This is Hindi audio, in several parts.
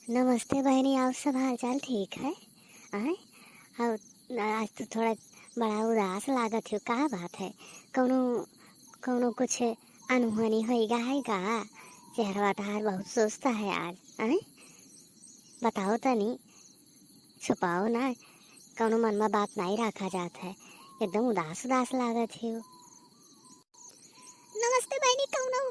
नमस्ते बहनी, आप सब हाल चाल ठीक है? आए और आज तो थोड़ा बड़ा उदास लागत हो, का बात है? कौनो कौनो कुछ अनहोनी होइगा है का? चेहरा तहार बहुत सुस्त है आज। आए बताओ तनी, छुपाओ ना। कौनो मन में बात नहीं रखा जात है, एकदम उदास उदास लागत हो। नमस्ते बहनी, कौनो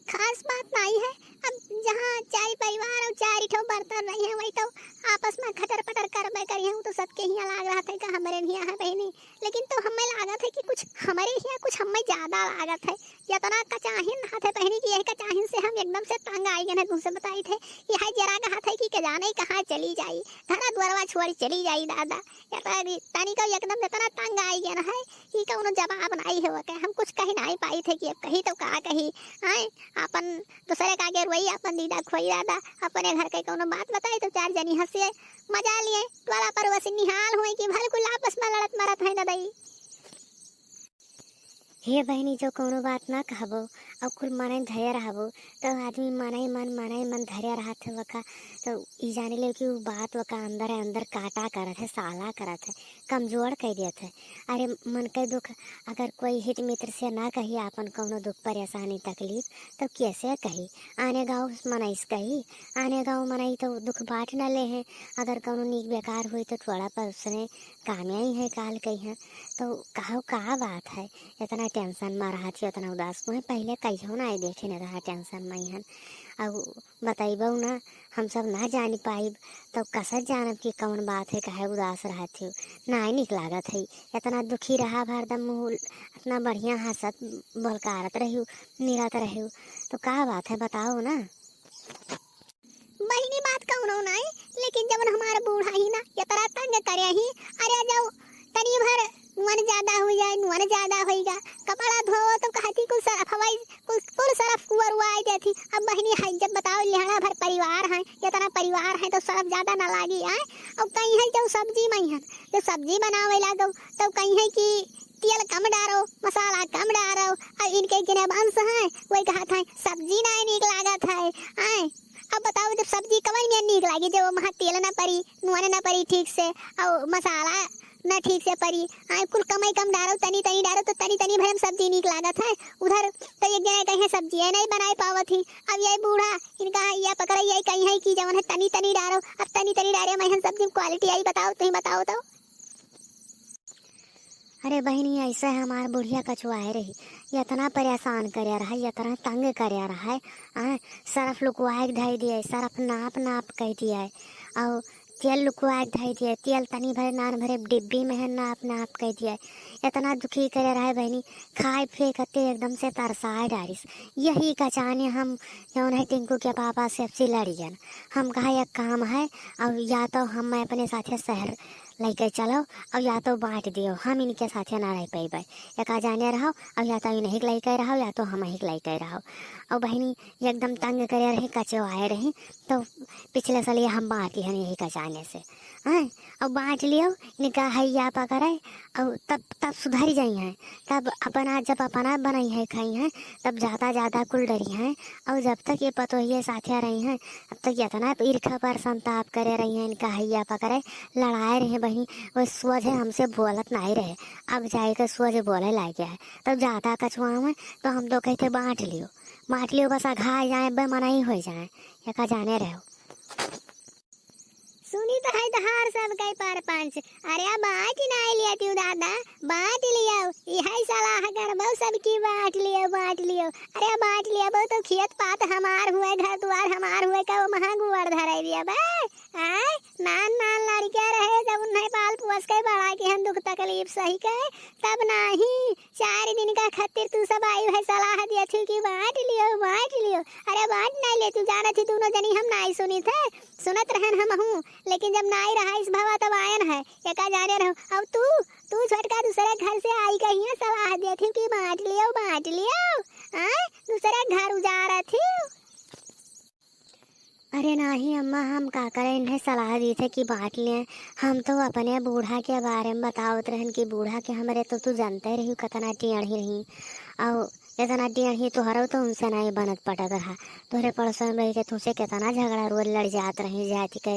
खास बात नहीं है। अब जहाँ चार परिवार और चार ठो बर्तन रही है वही तो आपस में खटर पटर करबे करी हूँ, तो सबके यहाँ लाग रहा था कि हमारे यहाँ है बहनी। लेकिन तो हमें लागत है कि कुछ हमारे यहाँ कुछ हमें ज्यादा लागत है। इतना कचाहिन हाथ है बहनी कि यही कचाहिन से हम एकदम से तंग आई गए। तुमसे बताई थे यह जरा का हाथ है कि जाने कहाँ चली जाई, घरा द्वारवा छोड़ चली जाई दादा। तनी का एकदम इतना तंग आई गया है कि कौनो जवाब नहीं है। हम कुछ कही नहीं पाई थे कि अब कही तो का कही। आए अपन दूसरे का आगे रोई, अपन दीदा खोई दादा अपने घर के कोनो बात बताई तो चार जनी हंसे मजा लिए टोला पर वैसे निहाल हुए कि भल कुल आपस में लड़त मरत है दादाई। हे बहनी, जो कोनो बात ना कहबो और कुल मने धैर्य रहबो तो आदमी मने मन धैर्य रहत है वका। तो ई जाने ले कि वो बात वका अंदर अंदर काटा करत है, साला करत है, कमजोर कर देत है। अरे मन के दुख अगर कोई हित मित्र से ना कही आपन कोनो दुख परेशानी तकलीफ तो कैसे कही? आने गाँव मनाइस कही, आने गाँव मनाई तो दुख बांट न ले हैं। अगर कोनो नीक बेकार हुई तो थोड़ा पर उसने कामयाई है काल कही है। तो कहो का बात है? इतना टेंशन में रहा थी, इतना उदास मुझे पहले कहियो ना देखे न रहा टेंशन में हन। अब बताइबो ना, हम सब ना जान पाइब तो कसर जानब कि कौन बात है, कहे उदास रहा थी ना ही निक लागत है। इतना दुखी रहा हरदम मुँह इतना बढ़िया हंसत बलकारत रहू निरत रहू, तो का बात है बताओ ना। बहनी बात कौनो नहीं, लेकिन जब हमारा बूढ़ा ही ना ये तरह तंग करे ही, अरे जाओ तनी भर नुआन ज्यादा हो जाए, नुआन ज्यादा होइगा, कपड़ा धो तो कहती कुल सरफ हवाई कुल सरफ कुवर हुआई देती। अब बहनी है जब बताओ लिहाड़ा भर परिवार है, इतना परिवार है तो सरफ ज्यादा ना लागी आए। अब कहीं है जो सब्जी में है, जो सब्जी बनावे लागो तो कहीं है कि तेल कम डालो, मसाला कम डालो, और इनके जिन्हें वंश है वही कहा था सब्जी ना नीक लागत है। आए अब बताओ जब सब्जी कवई में नीक लागी जब वहाँ तेल ना पड़ी, नुआने ना पड़ी ठीक से, और मसाला ना ठीक से पड़ी, आए कुल कमाई कम डालो, तनी तनी डालो तो तनी तनी भरम सब्जी नीक लागत है। उधर तो एक जने कहीं सब्जी है नहीं बनाई पावत थी। अब यही बूढ़ा इनका ये पकड़ा यही कहीं है कि जवन है तनी तनी डालो, अब तनी तनी डाले मैं सब्जी क्वालिटी आई बताओ तुम बताओ तो। अरे बहनी, ऐसे हमार बुढ़िया कछुआए रही, इतना परेशान करे रहा, इतना तंग करे रहा है। सरफ लुकवाए धई दिए, सरफ नाप नाप कह दिया और तेल लुकवाए धई दिए, तेल तनी भरे नान भरे डिब्बी में है नाप नाप कह दिया। इतना दुखी करे रहा है बहनी, खाए फेंकते एकदम से तरसाए डारिस। यही कचाने हम जौन है टिंकू के पापा से अपसी लड़ियन। हम कहा एक काम है, और या तो हम अपने साथे शहर लेके चलो और या तो बांट दियो, हम इनके साथ ना रह पेबे। एक जाने रहो और या तो इन्हें लेके रहो या तो हम ही लेके रहो। और बहनी एकदम तंग करे रही, कचो आए रही, तो पिछले साल हम बांटी हैं यही कचाने से। हाँ, और बांट लियो इनका हैया पकड़े और तब तब सुधर जाई हैं। तब अपना जब अपना बनाई है खाई हैं तब ज़्यादा कुल डरी हैं। और जब तक ये पतोहिए साथिया रही हैं अब तक इतना ईर्खा पर संताप करे रही हैं, इनका हैया पकड़े लड़ाए रहे बहनी। वो स्वज है हमसे बोलत नहीं रहे, अब जाएगा स्वज बोले लाग गया है। तब ज़्यादा कछुआ में तो हम तो कहते बांट लियो बस अघा जाए बे मनाई हो जाए, या जाने रहो। सुनी तो है दहार सब कई पर पंच, अरे बांट नहीं लिया तू दादा, बांट लिया यह सलाह कर बहु सबकी बांट लियो। अरे बांट लिया बहु तो खेत पात हमार हुए, घर द्वार हमार हुए का वो महा गुआड़ धराई दिया बे। आए नान नान लड़के रहे जब उन्हें पाल पुस के बड़ा के हम दुख तकलीफ सही के, तब नहीं 4 दिन का खातिर तू सब आई है सलाह दिया थी कि बांट लियो। अरे बांट नहीं ले तू जाना थी दोनों जनी हम नहीं सुनी थे, सुनत रहन हम हूँ, लेकिन जब नाई रहा इस भवा तब आयन है एका जाने रहो। अब तू छोटका दूसरे घर से आई कहीं है सलाह दी थी कि बांट लियो। दूसरे घर उजाड़ा थी। अरे नहीं अम्मा, हम का करें, इन्हें सलाह दी थे कि बांट लें। हम तो अपने बूढ़ा के बारे में बतावत रहन कि बूढ़ा के हमारे तो तू जानते रही कितना टेढ़ी रही और इतना डेढ़ ही तोहरो तो उनसे नहीं बनत पटत रहा। तोहरे पड़ोस में रह के तुझसे कितना झगड़ा रोज लड़ जात रही जाती के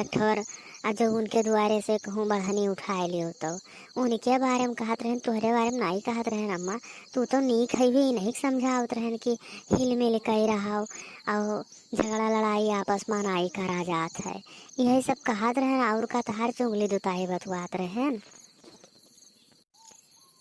एक ठोर आ जब उनके द्वारे से कहूँ बढ़नी उठाए लियो तो उनके बारे में कहत रहन, तोहरे बारे में नहीं कहत रहन। अम्मा तू तो नीक है भी नहीं समझावत रहन कि हिल मिल कही रहा और झगड़ा लड़ाई आपस में नहीं करा जात है, यही सब कहत रहन। और का तहार चुंगली दुताई बतवात रहन।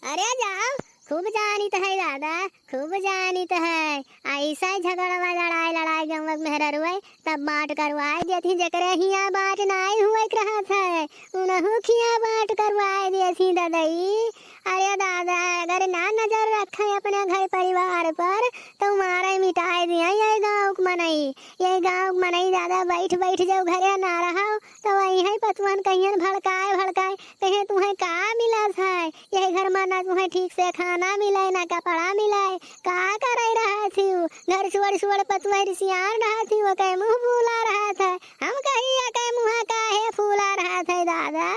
अरे जाओ, खूब जानित है दादा, खूब जानित है। ऐसा झगड़ा लड़ाई लड़ाई गमक मेहरा रुए तब बांट करवाए देती जकरे हिया बांट नहीं हुए रहत है उनहु खिया बांट करवाए देती दादाई। अरे दादा अगर ना नजर रखे अपने घर परिवार पर तो मारे मिटाए दिया ये गाँव के मनई, ये गाँव के मनई दादा बैठ बैठ जाओ घरे ना रहो तो वही है पतवन कहियन भड़काए भड़काए कहे तुम्हें का मिला है, यही घर में ना तुम्हें ठीक से खाना मिले ना कपड़ा मिले, का कर रहा थी घर सुअर सुअर पतवर सियार रहा थी वो कह मुँह फूला रहा था। हम कहिए कह मुँह का है फूला रहा था दादा।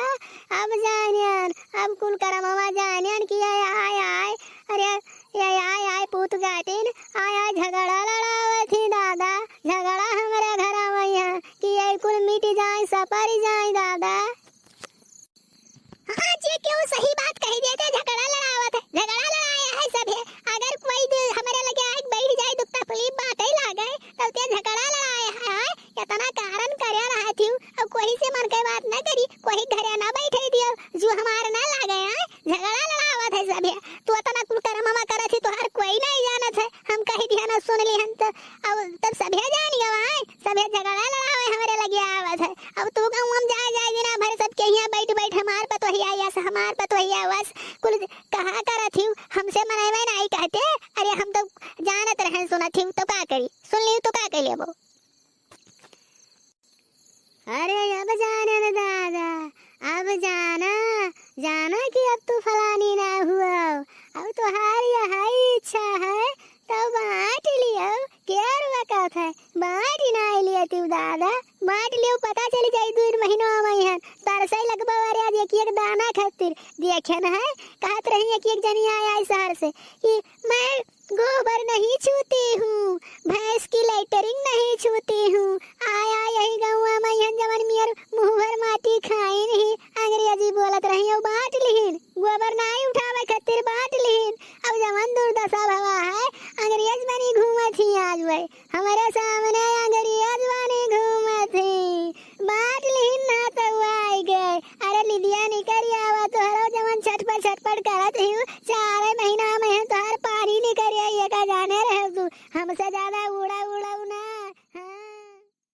अब जानियन अब कुल करमवा जानियन कि आय आय आय अरे ये आय आय पूत गाटिन आय आय झगड़ा लड़ावे थी दादा, झगड़ा हमारे घर आवैया कि ये कुल मिट जाए सपर जाए दादा। हाँ जी क्यों सही बात कही देते, झगड़ा लड़ावत है, झगड़ा लड़ाया है सब है। अगर कोई हमारे लगे आए बैठ जाए दुख तकलीफ बात ही लागे तो ते झगड़ा लड़ाया है इतना कारण करे रहा थी अब कोई से मन के बात ना करी, कोई घरे ना बैठे दियो जो हमारे ना लागे है, झगड़ा लड़ावत है सब है। तू इतना कुल करमवा करे थी तो हर कोई नहीं जानत है, हम कही दिया ना सुन ली हम तो अब तब सभे जान गए सभे झगड़ा लड़ावे हमारे लगे आवत है। अब तू कहूँ हम जाए जाए दिन भर सब के यहाँ बैठ बैठ हमार पतोहिया या हमार पतोहिया बस कुल कहा कर थी हमसे मनावे नहीं कहते। अरे हम तो जानत रहे सुनत थी तो का करी, सुन ली तो का कर लेबो। अरे अब जाने न दादा, अब जाना जाना कि अब तू फलानी ना हुआ, अब तुम्हारी यही इच्छा है तो बांट लियो, क्या वक़्त है बांट ना लियो तू दादा, बांट लियो पता चल जाए 2 महीनों में है तरसई लगबा वारे आज एक दाना खातिर देखन है। कहत रही एक जनी आया है शहर से कि मैं गोबर नहीं छूती हूँ, भैंस की लेटरिंग नहीं छूती हूँ,